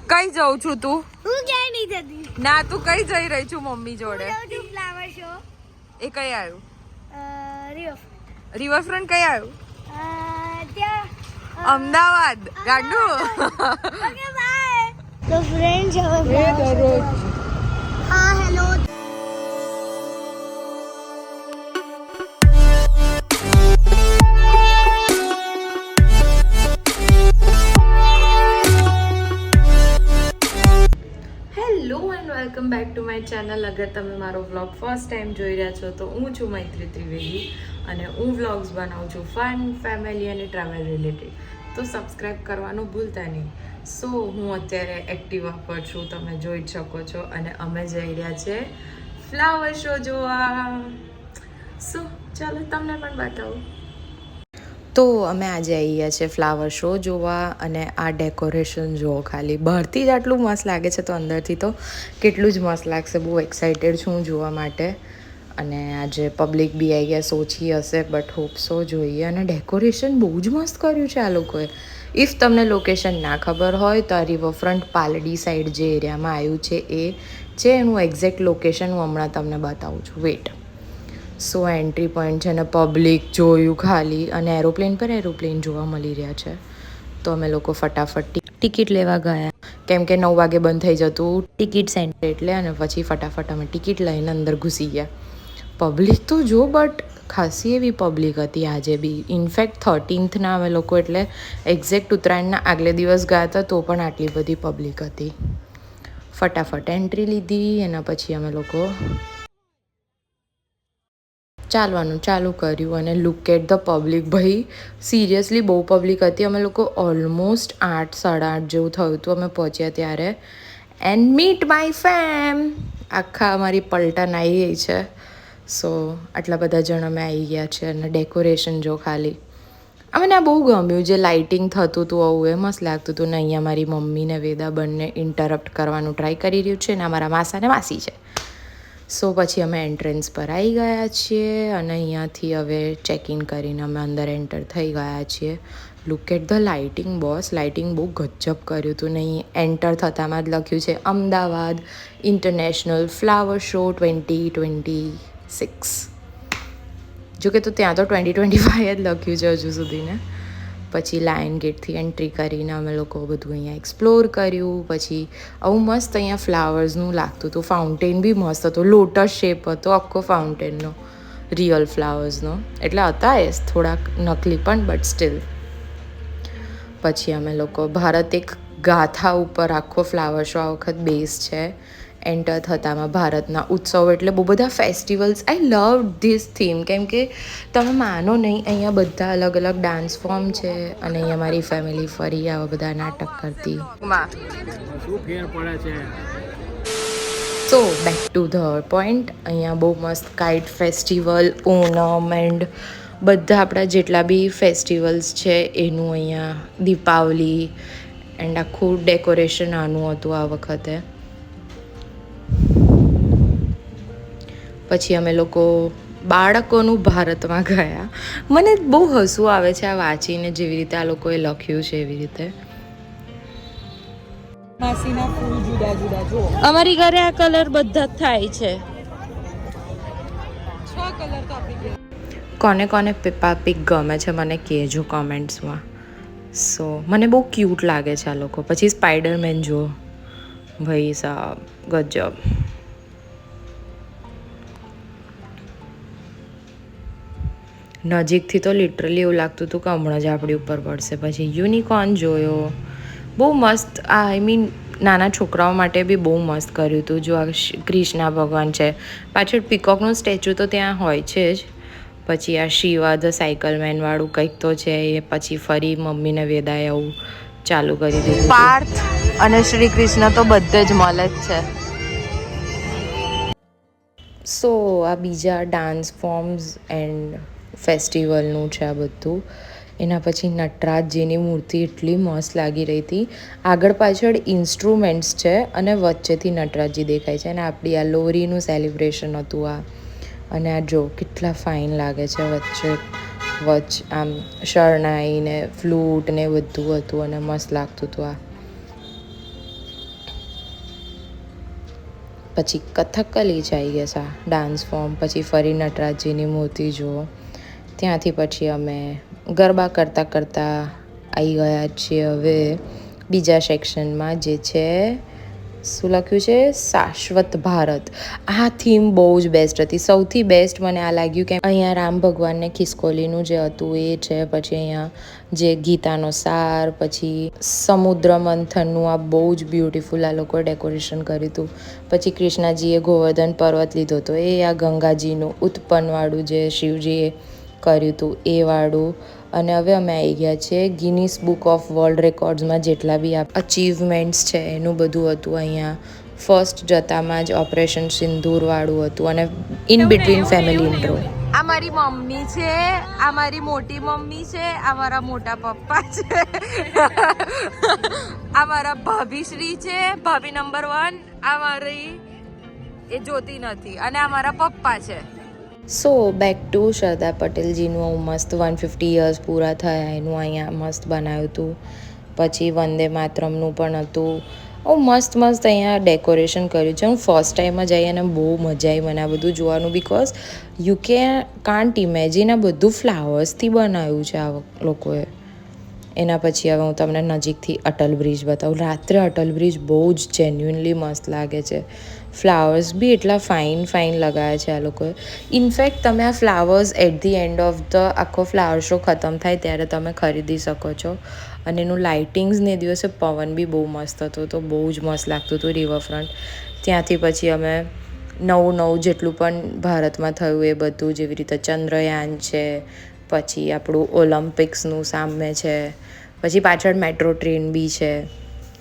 કઈ જઉં છું તું? હું ક્યાંય નહીં જતી. ના તું કઈ જઈ રહી છું મમ્મી જોડે? હું જાઉં છું ફ્લાવર શો. એ કઈ આવ્યું? રિવરફ્રન્ટ. રિવરફ્રન્ટ કઈ આવ્યું? ત્યાં અમદાવાદ ગાંડુ. Okay bye. તો ફ્રેન્ડ્સ હવે હા hello. Hello and welcome back to my channel. અગર તમે મારો વ્લોગ ફર્સ્ટ ટાઈમ જોઈ રહ્યા છો તો હું છું મૈત્રી ત્રિવેદી અને હું વ્લોગ્સ બનાવું છું ફન, ફેમિલી અને ટ્રાવેલ રિલેટેડ. તો સબસ્ક્રાઈબ કરવાનું ભૂલતા નહીં. સો હું અત્યારે એક્ટિવા પર છું, તમે જોઈ જ શકો છો, અને અમે જઈ રહ્યા છે ફ્લાવર શો જોવા. સો ચાલો તમને પણ બતાવું. તો અમે આજે આવ્યા છે ફ્લાવર શો જોવા, અને આ ડેકોરેશન જુઓ ખાલી. બહારથી જ આટલું મસ્ત લાગે છે તો અંદરથી તો કેટલું જ મસ્ત લાગશે. બહુ એક્સાઇટેડ છું જોવા માટે. અને આજે પબ્લિક બી આવી ગયા, ઓછી હશે બટ હોપ સો જોઈએ. અને ડેકોરેશન બહુ જ મસ્ત કર્યું છે આ લોકોએ. ઇફ તમને લોકેશન ના ખબર હોય તો આ રિવરફ્રન્ટ પાલડી સાઈડ જે એરિયામાં આવ્યું છે એ છે. એનું એક્ઝેક્ટ લોકેશન હું હમણાં તમને બતાવું છું. વેટ. સો એન્ટ્રી પોઈન્ટ છે ને પબ્લિક જોયું ખાલી, અને એરોપ્લેન પર એરોપ્લેન જોવા મળી રહ્યા છે. તો અમે લોકો ફટાફટ ટિકિટ લેવા ગયા, કેમ કે 9 વાગે બંધ થઈ જતું ટિકિટ સેન્ટર એટલે. અને પછી ફટાફટ અમે ટિકિટ લઈને અંદર ઘૂસી ગયા. પબ્લિક તો જો બટ ખાસી એવી પબ્લિક હતી આજે બી. ઇનફેક્ટ 13થના અમે લોકો એટલે એક્ઝેક્ટ ઉત્તરાયણના આગલે દિવસ ગયા હતા તો પણ આટલી બધી પબ્લિક હતી. ફટાફટ એન્ટ્રી લીધી એના પછી અમે લોકો ચાલવાનું ચાલુ કર્યું. અને લુક એટ ધ પબ્લિક. ભાઈ સિરિયસલી બહુ પબ્લિક હતી. અમે લોકો ઓલમોસ્ટ 8, 8:30 જેવું થયું હતું અમે પહોંચ્યા ત્યારે. And meet my fam. આખા અમારી પલટન આવી ગઈ છે. સો આટલા બધા જણ અમે આવી ગયા છે. અને ડેકોરેશન જો ખાલી. અમને આ બહુ ગમ્યું. જે લાઇટિંગ થતું હતું આવું એ મસ્ત લાગતું હતું. ને અહીંયા મારી મમ્મી ને વેદા બંને ઇન્ટરપ્ટ કરવાનું ટ્રાય કરી રહ્યું છે. ને અમારા માસા ને માસી છે. સો પછી અમે એન્ટ્રન્સ પર આવી ગયા છીએ, અને અહીંયાથી હવે ચેક ઇન કરીને અમે અંદર એન્ટર થઈ ગયા છીએ. Look at the lighting boss. Lighting બહુ ગજબ કર્યું હતું. ને અહીં એન્ટર થતાંમાં જ લખ્યું છે અમદાવાદ ઇન્ટરનેશનલ ફ્લાવર શો 2026. જોકે તો ત્યાં તો 2025 જ લખ્યું છે હજુ સુધી ને. પછી લાયન ગેટથી એન્ટ્રી કરીને અમે લોકો બધું અહીંયા એક્સપ્લોર કર્યું. પછી આવું મસ્ત અહીંયા ફ્લાવર્સનું લાગતું હતું. ફાઉન્ટેન બી મસ્ત હતો. લોટસ શેપ હતો આખો ફાઉન્ટેનનો, રિયલ ફ્લાવર્સનો. એટલે હતા એ થોડાક નકલી પણ બટ સ્ટીલ. પછી અમે લોકો ભારત એક ગાથા ઉપર આખો ફ્લાવર શો આ વખત બેઝ છે. એન્ટર થતામાં ભારતના ઉત્સવ એટલે બહુ બધા festivals. I love this theme, કેમ કે તમે માનો નહીં અહીંયા બધા અલગ અલગ ડાન્સ ફોર્મ છે. અને અહીંયા મારી ફેમિલી ફરી આવા બધા નાટક કરતી. સો બેક ટુ ધ પોઈન્ટ. અહીંયા બહુ મસ્ત કાઇટ ફેસ્ટિવલ, ઓનમ એન્ડ બધા આપણા જેટલા બી ફેસ્ટિવલ્સ છે એનું અહીંયા દીપાવલી એન્ડ આખું ડેકોરેશન આનું હતું આ વખતે. પછી અમે લોકો બાળકોનું ભારતમાં ગયા. મને બહુ હસવું આવે છે આ વાંચીને, જેવી રીતે આ લોકોએ લખ્યું છે એવી રીતે. માસીના ફૂલ જુદા જુદા જો. અમારી ઘરે આ કલર બધા જ થાય છે. 6 કલર તો આપણી ઘરે. કોને કોને પેપા પિગ ગમે છે મને કહેજો કોમેન્ટ્સમાં. સો મને બહુ ક્યુટ લાગે છે આ લોકો. પછી સ્પાઈડરમેન જુઓ ભાઈ સાહેબ, ગજબ. નજીકથી તો લિટરલી એવું લાગતું હતું કે હમણાં જ આપણી ઉપર પડશે. પછી યુનિકોર્ન જોયો, બહુ મસ્ત. આઈ મીન નાના છોકરાઓ માટે બી બહુ મસ્ત કર્યું હતું. જો આ કૃષ્ણ ભગવાન છે, પાછળ પીકોકનું સ્ટેચ્યુ તો ત્યાં હોય છે જ. પછી આ શિવા ધ સાયકલમેન વાળું કંઈક તો છે એ. પછી ફરી મમ્મીને વેદાએ આવું ચાલુ કરી દીધું. પાર્થ અને શ્રી કૃષ્ણ તો બધે જ મળે જ છે. સો આ બીજા ડાન્સ ફોર્મ્સ એન્ડ ફેસ્ટિવલનું છે આ બધું. એના પછી નટરાજજીની મૂર્તિ એટલી મસ્ત લાગી રહી હતી. આગળ પાછળ ઇન્સ્ટ્રુમેન્ટ્સ છે અને વચ્ચેથી નટરાજજી દેખાય છે. અને આપણી આ લોરીનું સેલિબ્રેશન હતું આ. અને આ જો કેટલા ફાઇન લાગે છે. વચ્ચે આમ શરણાઈ ને ફ્લૂટ ને બધું હતું અને મસ્ત લાગતું હતું આ. પછી કથકલી છે આઈ ગેસ આ ડાન્સ ફોર્મ, પછી ફરી નટરાજજીની મૂર્તિ જુઓ. ત્યાંથી પછી અમે ગરબા કરતાં કરતાં આવી ગયા છીએ હવે બીજા સેક્શનમાં, જે છે શું લખ્યું છે, શાશ્વત ભારત. આ થીમ બહુ જ બેસ્ટ હતી. સૌથી બેસ્ટ મને આ લાગ્યું કે અહીંયા રામ ભગવાનને ખિસકોલીનું જે હતું એ છે, પછી અહીંયા જે ગીતાનો સાર, પછી સમુદ્ર મંથનનું આ બહુ જ બ્યુટિફુલ આ લોકોએ ડેકોરેશન કર્યું હતું. પછી કૃષ્ણજીએ ગોવર્ધન પર્વત લીધો હતો, એ આ ગંગાજીનું ઉત્પન્નવાળું જે શિવજીએ કર્યું હતું એ વાળું. અને હવે અમે આવી ગયા છીએ ગિનીસ બુક ઓફ વર્લ્ડ રેકોર્ડ્સમાં જેટલા બી અચીવમેન્ટ્સ છે એનું બધું હતું અહીંયા. ફર્સ્ટ જતામાં જ ઓપરેશન સિંદૂરવાળું હતું અને ઇન બિટવીન ફેમિલી ઇન્ટ્રો. આ મારી મમ્મી છે, આ મારી મોટી મમ્મી છે, આ મારા મોટા પપ્પા છે, આ મારા ભાભીશ્રી છે, ભાભી નંબર 1, આ મારી એ જોતી નથી, અને આ મારા પપ્પા છે. સો બેક ટુ સરદાર પટેલજીનું મસ્ત 150 યર્સ પૂરા થયા એનું અહીંયા મસ્ત બનાવ્યું હતું. પછી વંદે માતરમનું પણ હતું. મસ્ત અહીંયા ડેકોરેશન કર્યું છે. હું ફર્સ્ટ ટાઈમ જ આવી અને બહુ મજા આવી મને આ બધું જોવાનું, બિકોઝ યુ કાન્ટ ઇમેજિન આ બધું ફ્લાવર્સથી બનાવ્યું છે આ લોકોએ. એના પછી હવે હું તમને નજીકથી અટલ બ્રિજ બતાવું. રાત્રે અટલ બ્રિજ બહુ જ જેન્યુઇનલી મસ્ત લાગે છે. ફ્લાવર્સ બી એટલા ફાઇન લગાવ્યા છે આ લોકોએ. ઇનફેક્ટ તમે આ flowers at the end of the આખો ફ્લાવર શો ખતમ થાય ત્યારે તમે ખરીદી શકો છો. અને એનું લાઇટિંગ્સને દિવસે પવન બી બહુ મસ્ત હતો, તો બહુ જ મસ્ત લાગતું હતું રિવરફ્રન્ટ. ત્યાંથી પછી અમે નવું જેટલું પણ ભારતમાં થયું એ બધું, જેવી રીતે ચંદ્રયાન છે, પછી આપણું ઓલિમ્પિક્સનું સામે છે, પછી પાછળ મેટ્રો ટ્રેન બી છે.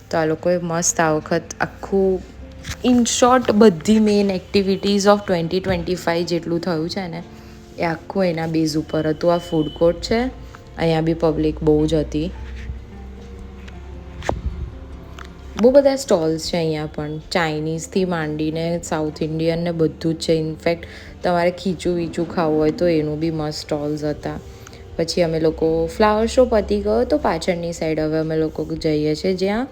તો આ લોકોએ મસ્ત આ વખત આખું ઇન શોર્ટ બધી મેઇન એક્ટિવિટીઝ ઓફ 2025 જેટલું થયું છે ને એ આખું એના બેઝ ઉપર હતું. આ ફૂડ કોર્ટ છે, અહીંયા બી પબ્લિક બહુ જ હતી. બહુ બધા સ્ટોલ્સ છે અહીંયા પણ, ચાઇનીઝથી માંડીને સાઉથ ઇન્ડિયન ને બધું જ છે. ઇનફેક્ટ તમારે ખીચું ખાવું હોય તો એનું બી મસ્ત સ્ટોલ્સ હતા. પછી અમે લોકો ફ્લાવર શો પતી ગયો તો પાછળની સાઈડ હવે અમે લોકો જઈએ છીએ જ્યાં,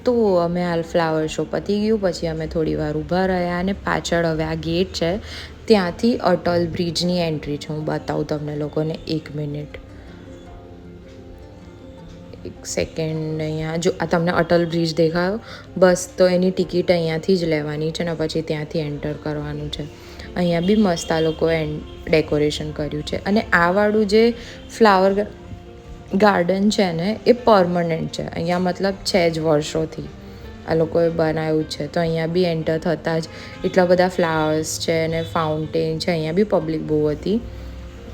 તો અમે હાલ ફ્લાવર શો પતી ગયું પછી અમે થોડી વાર ઊભા રહ્યા અને પાછળ હવે આ ગેટ છે ત્યાંથી અટલ બ્રિજની એન્ટ્રી છે. હું બતાવું તમને લોકોને, 1 મિનિટ, 1 સેકન્ડ. અહીંયા જો આ તમને અટલ બ્રિજ દેખાયો, બસ તો એની ટિકિટ અહીંયાથી જ લેવાની છે ને પછી ત્યાંથી એન્ટર કરવાનું છે. અહીંયા બી મસ્ત આ લોકોએ ડેકોરેશન કર્યું છે. અને આ વાળું જે ફ્લાવર ગાર્ડન છે ને એ પરમનન્ટ છે અહીંયા, મતલબ છે જ વર્ષોથી આ લોકોએ બનાવ્યું છે. તો અહીંયા બી એન્ટર થતાં જ એટલા બધા ફ્લાવર્સ છે અને ફાઉન્ટેન છે. અહીંયા બી પબ્લિક બહુ હતી.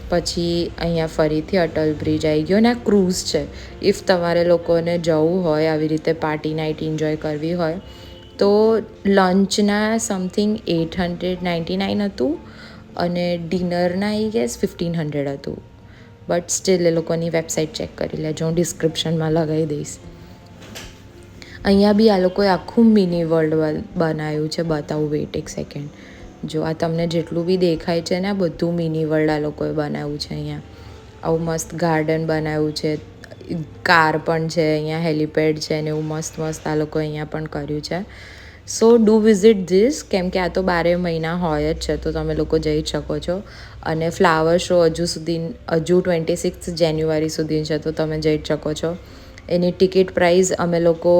પછી અહીંયા ફરીથી અટલ બ્રિજ આવી ગયો અને આ ક્રૂઝ છે. ઇફ તમારે લોકોને જવું હોય આવી રીતે પાર્ટી નાઇટ એન્જોય કરવી હોય તો લંચના સમથિંગ 899 હતું અને ડિનરના આઈ ગેસ 1500 હતું. બટ સ્ટીલ એ લોકોની વેબસાઇટ ચેક કરી લેજો, હું ડિસ્ક્રિપ્શનમાં લગાવી દઈશ. અહીંયા બી આ લોકોએ આખું મિની વર્લ્ડ બનાવ્યું છે, બતાવું, વેઇટ 1 સેકન્ડ. જો આ તમને જેટલું બી દેખાય છે ને આ બધું મિની વર્લ્ડ આ લોકોએ બનાવ્યું છે. અહીંયા આવું મસ્ત ગાર્ડન બનાવ્યું છે, કાર પણ છે, અહીંયા હેલિપેડ છે ને એવું મસ્ત આ લોકોએ અહીંયા પણ કર્યું છે. સો ડુ વિઝિટ ધીસ, કેમ કે આ તો 12 મહિના હોય જ છે, તો તમે લોકો જઈ શકો છો. અને ફ્લાવર શો હજુ 26 જાન્યુઆરી સુધી છે, તો તમે જઈ શકો છો. એની ટિકિટ પ્રાઇસ અમે લોકો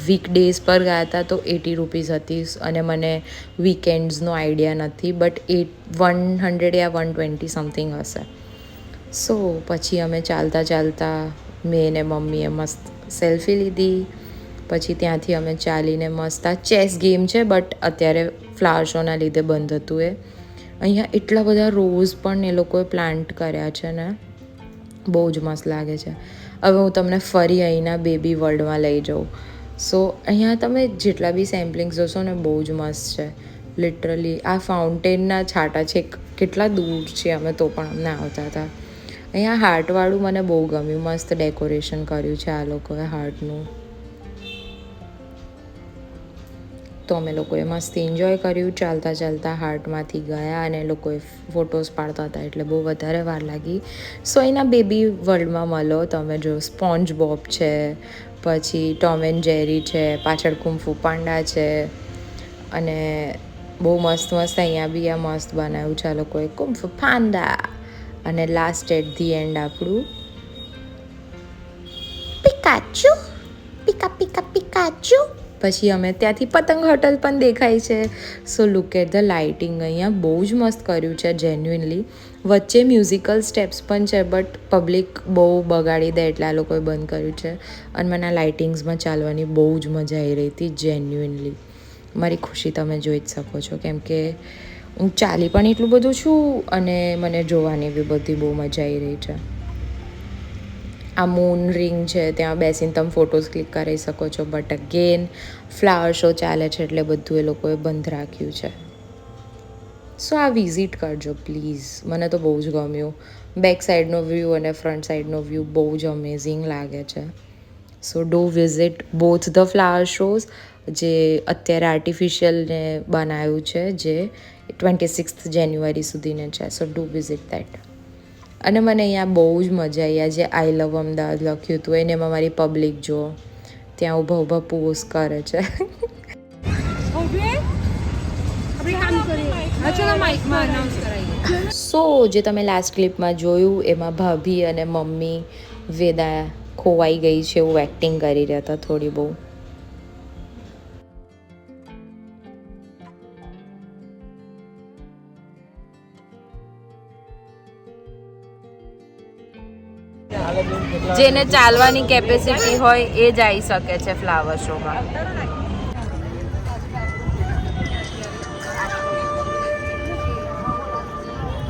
વીકડેઝ પર ગયા હતા તો 80 રૂપીઝ હતી અને મને વીકેન્ડ્સનો આઈડિયા નથી, બટ 100 યા 120 સમથિંગ હશે. સો પછી અમે ચાલતા મેં ને મમ્મીએ મસ્ત સેલ્ફી લીધી. પછી ત્યાંથી અમે ચાલીને મસ્ત આ ચેસ ગેમ છે, બટ અત્યારે ફ્લાવર શોના લીધે બંધ હતું એ. અહીંયા એટલા બધા રોઝ પણ એ લોકોએ પ્લાન્ટ કર્યા છે ને, બહુ જ મસ્ત લાગે છે. હવે હું તમને ફરી અહીંના બેબી વર્લ્ડમાં લઈ જાઉં. સો અહીંયા તમે જેટલા બી સેમ્પલિંગ્સ જોશો ને બહુ જ મસ્ત છે. લિટરલી આ ફાઉન્ટેનના છાંટા છે, કેટલા દૂર છે અમે તો પણ અમને આવતા હતા. અહીંયા હાર્ટવાળું મને બહુ ગમ્યું, મસ્ત ડેકોરેશન કર્યું છે આ લોકોએ હાર્ટનું. તો અમે લોકોએ મસ્ત એન્જોય કર્યું. ચાલતા હાર્ટમાંથી ગયા અને લોકોએ ફોટોસ પાડતા હતા એટલે બહુ વધારે વાર લાગી. સો એના બેબી વર્લ્ડમાં મળો તમે. જો સ્પોન્જ બોબ છે, પછી ટોમ એન્ડ જેરી છે, પાછળ કુંફુ પાંડા છે, અને બહુ મસ્ત મસ્ત અહીંયા બી આ મસ્ત બનાવ્યું છે આ લોકોએ કુંફ પાંડા. અને લાસ્ટ એટ ધી એન્ડ આપણું પિકાચુ, પિકા પિકા પિકાચુ. પછી અમે ત્યાંથી પતંગ હોટલ પણ દેખાય છે. સો લુક એટ ધ લાઇટિંગ, અહીંયા બહુ જ મસ્ત કર્યું છે જેન્યુઇનલી. વચ્ચે મ્યુઝિકલ સ્ટેપ્સ પણ છે બટ પબ્લિક બહુ બગાડી દે એટલે આ લોકોએ બંધ કર્યું છે. અને મને આ લાઇટિંગ્સમાં ચાલવાની બહુ જ મજા આવી રહી હતી જેન્યુઇનલી. મારી ખુશી તમે જોઈ જ શકો છો કેમ કે હું ચાલી પણ એટલું બધું છું અને મને જોવાની બી બધી બહુ મજા આવી રહી છે. આ મૂન રિંગ છે, ત્યાં બેસીને તમે ફોટોઝ ક્લિક કરી શકો છો બટ અગેન ફ્લાવર શો ચાલે છે એટલે બધું એ લોકોએ બંધ રાખ્યું છે. સો આ વિઝિટ કરજો પ્લીઝ, મને તો બહુ જ ગમ્યું. બેક સાઈડનો વ્યૂ અને ફ્રન્ટ સાઈડનો વ્યૂ બહુ જ અમેઝિંગ લાગે છે. સો do visit both the flower shows, જે અત્યારે આર્ટિફિશિયલને બનાવ્યું છે જે 26 જાન્યુઆરી સુધીને છે. સો ડુ વિઝિટ દેટ. અને મને અહીંયા બહુ જ મજા આવી. આ જે આઈ લવ અમદાવાદ લખ્યું હતું એને એમાં મારી પબ્લિક જો ત્યાં ઊભા ઊભા પોઝ કરે છે. સો જે તમે લાસ્ટ ક્લિપમાં જોયું એમાં ભાભી અને મમ્મી વેદા ખોવાઈ ગઈ છે એવું એક્ટિંગ કરી રહ્યા હતા થોડી બહુ. જેને ચાલવાની કેપેસિટી હોય એ જ આવી શકે છે ફ્લાવર શોમાં.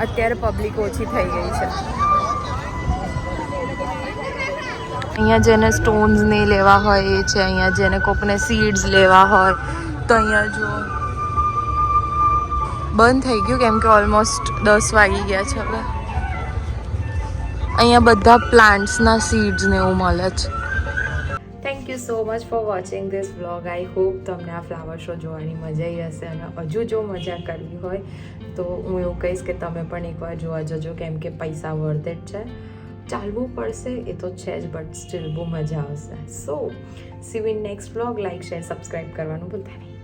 અત્યારે પબ્લિક ઓછી થઈ ગઈ છે. અહીંયા જેને સ્ટોન્સ નહીં લેવા હોય એ છે, અહીંયા જેને કોકને સીડ્સ લેવા હોય તો અહીંયા જો બંધ થઈ ગયું કેમ કે ઓલમોસ્ટ 10 વાગી ગયા છે હવે. અહીંયા બધા પ્લાન્ટ્સના સીડ્સ ને એવું મળે છે. Thank you so much for watching this vlog. I hope તમને આ ફ્લાવર શો જોવાની મજા આવી હશે અને હજુ જો મજા કરવી હોય તો હું એવું કહીશ કે તમે પણ એકવાર જોવા જજો કેમ કે પૈસા વર્થ ઇટ છે. ચાલવું પડશે એ તો છે જ બટ સ્ટીલ બહુ મજા આવશે. So see you in next vlog. Like share subscribe કરવાનું ભૂલતા નહીં.